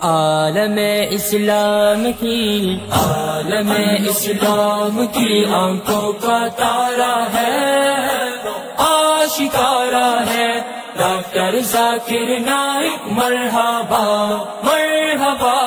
عالم اسلام کی آنکھوں کا تارا ہے، آشکارا ہے ڈاکٹر ذاکر نائک، مرحبا مرحبا۔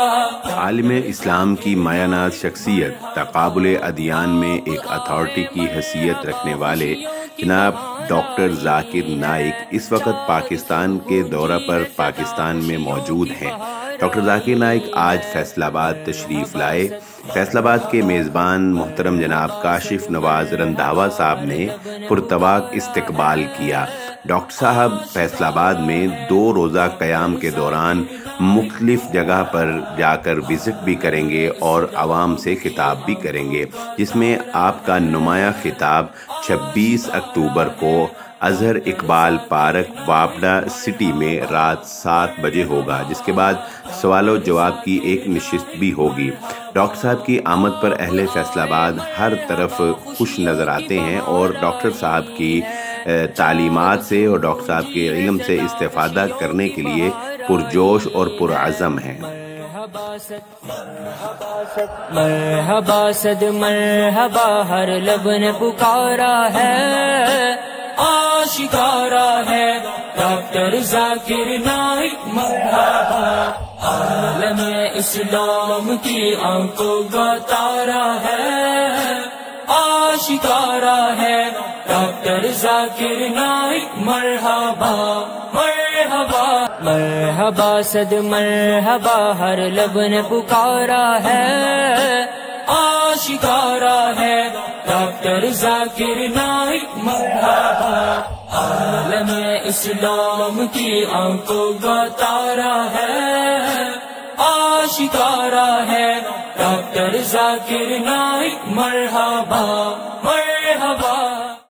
عالم اسلام کی مایہ ناز شخصیت، تقابل ادیان میں ایک اتھارٹی کی حیثیت رکھنے والے جناب ڈاکٹر ذاکر نائک اس وقت پاکستان کے دورہ پر پاکستان میں موجود ہیں۔ ڈاکٹر ذاکر نائک آج فیصل آباد تشریف لائے۔ فیصل آباد کے میزبان محترم جناب کاشف نواز رندھاوا صاحب نے پرتواق استقبال کیا۔ ڈاکٹر صاحب فیصل آباد میں 2 روزہ قیام کے دوران مختلف جگہ پر جا کر وزٹ بھی کریں گے اور عوام سے خطاب بھی کریں گے، جس میں آپ کا نمایاں خطاب 26 اکتوبر کو اظہر اقبال پارک وابڈا سٹی میں رات 7 بجے ہوگا، جس کے بعد سوال و جواب کی ایک نشست بھی ہوگی۔ ڈاکٹر صاحب کی آمد پر اہل فیصل آباد ہر طرف خوش نظر آتے ہیں اور ڈاکٹر صاحب کی تعلیمات سے اور ڈاکٹر صاحب کے علم سے استفادہ کرنے کے لیے پرجوش اور پرعزم ہیں۔ مرحبا صد مرحبا ہر لب نے پکارا ہے، آشکارا ہے ڈاکٹر ذاکر نائک، مرحبا۔ عالم اسلام کی آنکھوں کا تارا ہے، آشکارا ہے ڈاکٹر ذاکر نائک، مرحبا مرحبا۔ مرحبا صد مرحبا ہر لب نے پکارا ہے، آشکارا ہے ڈاکٹر ذاکر نائک، مرحبا۔ عالم اسلام کی آنکھوں کا تارا ہے، آشکارا ہے ڈاکٹر ذاکر نائک، مرحبا۔